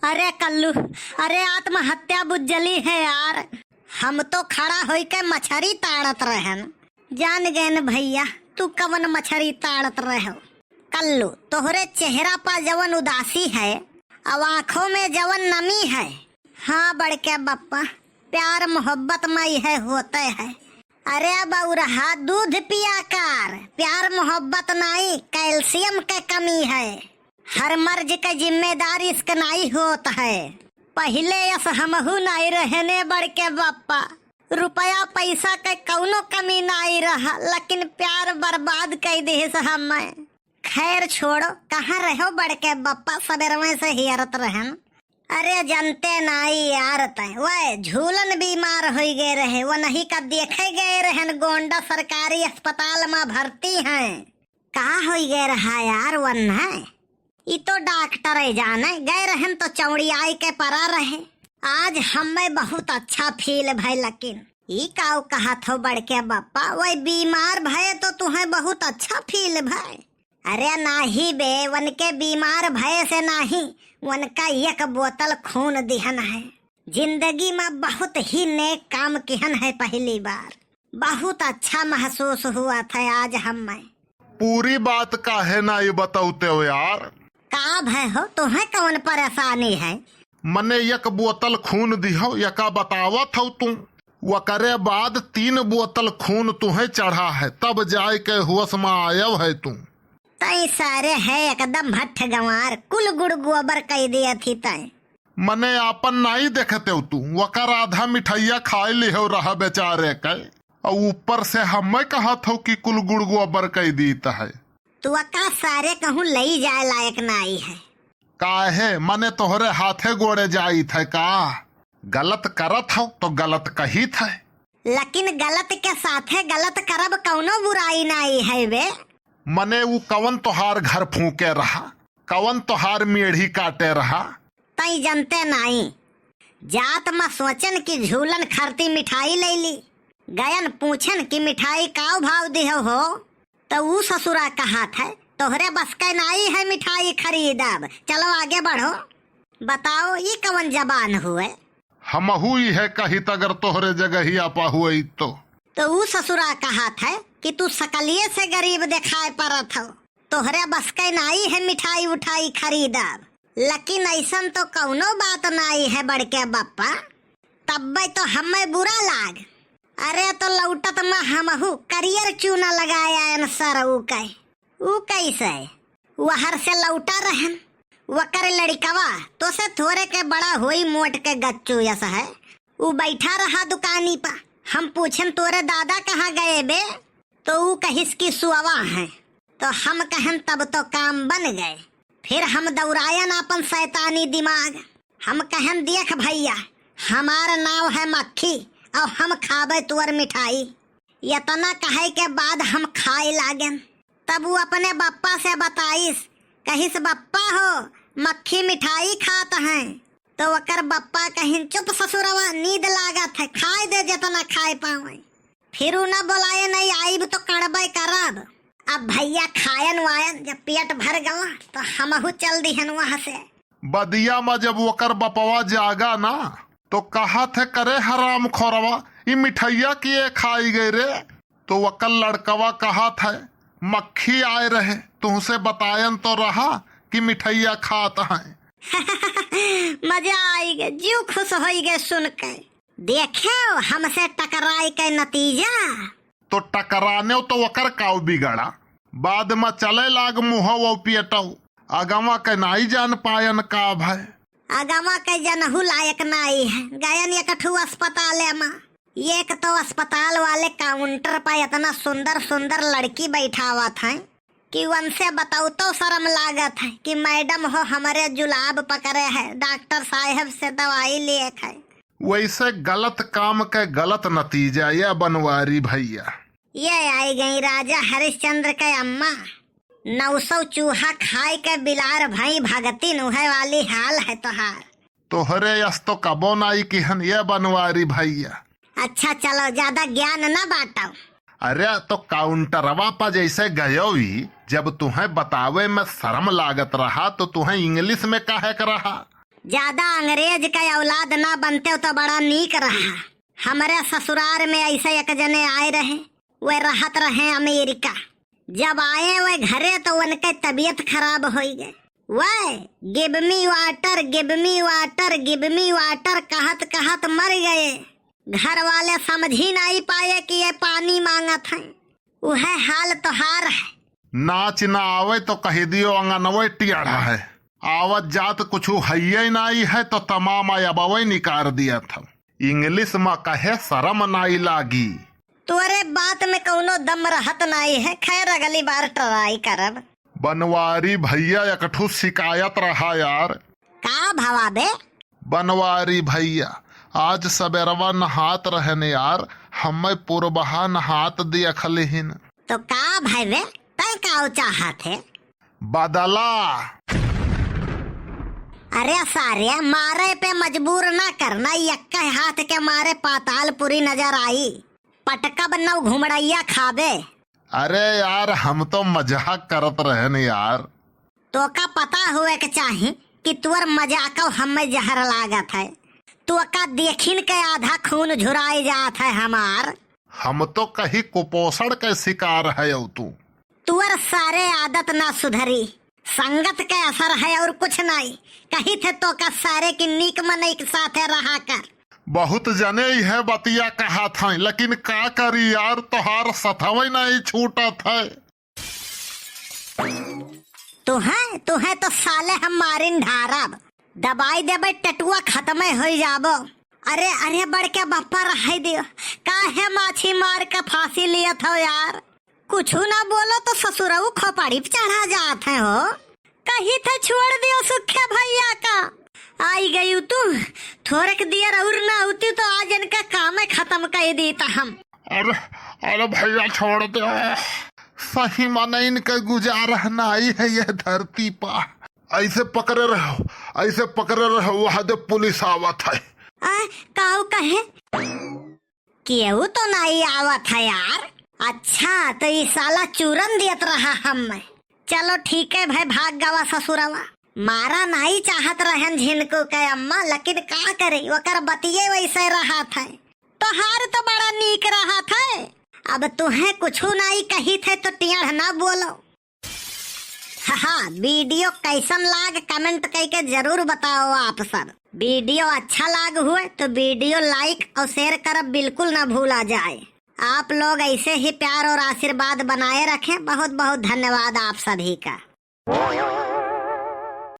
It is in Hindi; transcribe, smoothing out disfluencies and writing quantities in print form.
अरे कल्लू, अरे आत्महत्या बुज्जली है यार। हम तो खड़ा होई के मछरी ताड़त रहन। जान गए न भैया तू कवन मछरी ताड़त रहो। कल्लू, तोहरे चेहरा पर जवन उदासी है अब आँखों में जवन नमी है, हाँ बड़के बप्पा, प्यार मोहब्बत मई है होते है। अरे बउरहा दूध पिया कर, प्यार मोहब्बत नहीं कैल्शियम के कमी है। हर मर्ज के जिम्मेदार इसका नहीं होता है। पहले यस हमहू नहीं रहने बड़के बप्पा, रुपया पैसा के कौनो कमी नहीं रहा, लेकिन प्यार बर्बाद कर दी हमें। खैर छोड़ो, कहाँ रहो बड़के बप्पा, सवेरवे से हियरत रहन। अरे जनते नहीं यार तय वह झूलन बीमार हो गए रहे, वो नहीं का देखे गए रहन गोंडा सरकारी अस्पताल में भर्ती हैं। कहा हो गए रहा यार वन है, ये तो डॉक्टर जाने गए रहन तो चौड़ियाई के परा रहे। आज हमें बहुत अच्छा फील भय, लेकिन ये काऊ कहा थो बड़के बप्पा, वही बीमार भय तो तुम्हें बहुत अच्छा फील भय। अरे नाही बे, वन के बीमार भय से नहीं, वन का एक बोतल खून दिहन है। जिंदगी में बहुत ही नेक काम किहन है, पहली बार बहुत अच्छा महसूस हुआ था आज हमें। पूरी बात काहे ना ये बताते हो यार। का भय हो, तुम्हें कौन परेशानी है? मने एक बोतल खून दिहो यका बतावत हो तुम, वकरे बाद 3 बोतल खून तुम्हें चढ़ा है, तब जाए के होश में आयव है तुम। तई सारे है एकदम भट्ठ गंवार, कुल गुड़ गोबर कह दिया थी तय। मने आपन नहीं देखते हो तू, वकर आधा मिठाइया खाए लिहो रहा बेचारे के, और ऊपर से हमें कहा था कि कुल गुड़ गोबर कह दीता है। तू अका सारे कहूँ लई जाए लायक नहीं है। काहे मने तोहरे हाथे गोड़े जाई थे का? गलत करत हो तो गलत कही थे, लेकिन गलत के साथे गलत करब कौनो बुराई नहीं है बे। मने वो कवन तोहार घर फूके रहा, कवन तोहार मेढ़ी काटे रहा। तई जनते नहीं, जात में सोचन की झूलन खरती मिठाई ले ली, गयन पूछन की मिठाई का भाव दिहो हो, तो वो ससुरा कहा था तोहरे बस के नहीं है मिठाई खरीदब, चलो आगे बढ़ो। बताओ ये कवन जबान हुए? हम हुई है कही तगर तोहरे जगह ही आपा हुई तो वो ससुरा कहा था कि तू सकलिये से गरीब दिखाए पड़त हो, तोहरे बस के नहीं है मिठाई उठाई खरीदब। लेकिन ऐसा तो कौनो बात नहीं है बड़के बप्पा, तब तो हमें बुरा लाग। अरे तो लौटत में हमहू करियर चूना लगाया सर ऊ कैसे वहर से लौटा रहन, वकर लड़कवा तो से थोड़े के बड़ा होई मोट के गच्चू ऐसा है। वो बैठा रहा दुकानी पर, हम पूछन तोरे दादा कहाँ गए बे, तो वो कहिस की सुअवा है, तो हम कहन तब तो काम बन गए। फिर हम दौड़ायन अपन शैतानी दिमाग, हम कहन देख भैया हमारा नाव है मक्खी और हम खाबे तुअर मिठाई। इतना कहे के बाद हम खाए लागन, तब वो अपने बप्पा से बताइस, कहिस बप्पा हो मक्खी मिठाई खात हैं, तो वकर बप्पा कहिन चुप ससुरवा नींद लागत है, खाए दे जितना खाए पावे। फिर न बोलाए नहीं आईब तो कड़बे करब। अब भैया खायन वायन जब पेट भर गवा तो हमहू चल दिहन वहाँ से। बदिया में जब वकर बपवा जागा ना तो कहा थे करे हराम खोरवा ये मिठाइया किए खाई गए रे, तो वकर लड़कवा कहा था मक्खी आए रहे, तुमसे बतायन तो रहा कि मिठाइया खात हैं। मजा आई गे, जीव खुश हो गए सुन के। देखो हमसे टकराई के नतीजा, तो टकराने तो वकर काव बिगड़ा, बाद में चले लाग मुँह वो पियटो, अगवा के नहीं जान पायन का भय। अगवा के जनहू लायक नहीं है, गयन एकठू अस्पताल में, एक तो अस्पताल वाले काउंटर पर इतना सुंदर सुंदर लड़की बैठावा था कि उनसे बताओ तो शर्म लागत है कि मैडम हो हमारे जुलाब पकड़े है, डॉक्टर साहब से दवाई लिए है। वैसे गलत काम के गलत नतीजा ये बनवारी भैया। ये आई गई राजा हरिश्चंद्र के अम्मा, 900 चूहा खाए के बिलार भाई भगती नुहे वाली हाल है तोहार। तोहरे यस तो कबो नाई किहन ये बनवारी भैया। अच्छा चलो ज्यादा ज्ञान न बांटो। अरे तो काउंटरवा पर जैसे गयो ही, जब तुम्हें बतावे में शर्म लागत रहा तो तुम्हें इंग्लिश में कहे कर रहा। ज्यादा अंग्रेज का औलाद ना बनते तो बड़ा नीक रहा। हमारे ससुराल में ऐसे एक जने आए रहे, वे रहत रहे अमेरिका। जब आए वे घरे तो उनके तबीयत खराब हो गए। वे give me water, give me water, give me water कहत कहत मर गए। घर वाले समझ ही नहीं पाए कि ये पानी मांगत है। वह हाल तोहार है। नाच ना आवे तो कह दियो अंगनवे टियाड़ा है। आवत जात कुछ है नहीं है तो तमाम अबवे निकाल दिया था। इंग्लिश में कहे शर्म नहीं लागी। तोरे बात में कौनो दम रहत नहीं है। खैर अगली बार ट्राई करब। बनवारी भैया एकठू शिकायत रहा यार। का भावा बे? बनवारी भैया आज सबेरवा नहात रहने यार, हमें पूर्वहा नहात देखलिन। तो का भाई बे, तय का चाहत है? बदला। अरे सारे मारे पे मजबूर ना करना। यक्का हाथ के मारे पाताल पूरी नजर आई। पटका बनना घुमड़ैया खाबे। अरे यार हम तो मजाक करत रहे न यार। तो का पता हुए के चाही कि तुअर मजाक हमें जहर लागत है। तो का देखिन के आधा खून झुराई जात है हमार। हम तो कहीं कुपोषण के शिकार है। तू तुअर सारे आदत ना सुधरी। संगत के असर है और कुछ नहीं। कही थे तो का सारे की नीक मन एक साथ रहा कर। बहुत जने ही है बतिया कहा था, लेकिन का करी यार, तोहार सथवे नहीं छूटत है। तू है तो साले हम मारिन ढारब। दबाई देबे टटुआ खत्म हो जाबो। अरे अरे बढ़ के बप्पा रह दियो। काहे माछी मार के फांसी लिया था यार। कुछ ना बोलो तो ससुरऊ खोपड़ी पे चढ़ा जाते हो। कहीं थे छोड़ दियो सुखे भैया का। आई गई तू थोड़े दियर और ना होती तो आज इनका काम खत्म कर देता हम। अरे अरे भैया छोड़ दो। सही माने इनके गुजारा नहीं है ये धरती पर। ऐसे पकड़े रहो, ऐसे पकड़े रहो, वहां दे पुलिस आवत है। काऊ कहे केहू तो नहीं आवत है यार। अच्छा तो ये साला चूरन दियत रहा हमें। चलो ठीक है भाई, भाग गवा ससुरवा। मारा नहीं चाहत रहन झिनको के अम्मा, लेकिन का करे वकर बतिये वैसे रहा था। तो हार तो बड़ा नीक रहा था। अब तुम्हें कुछ नहीं कही थे तो टियाढ़ ना बोलो। हाँ, वीडियो कैसन लाग कमेंट करके जरूर बताओ आप सब। वीडियो अच्छा लाग हुए तो वीडियो लाइक और शेयर कर बिल्कुल ना भूला जाए। आप लोग ऐसे ही प्यार और आशीर्वाद बनाए रखें। बहुत बहुत धन्यवाद आप सभी का।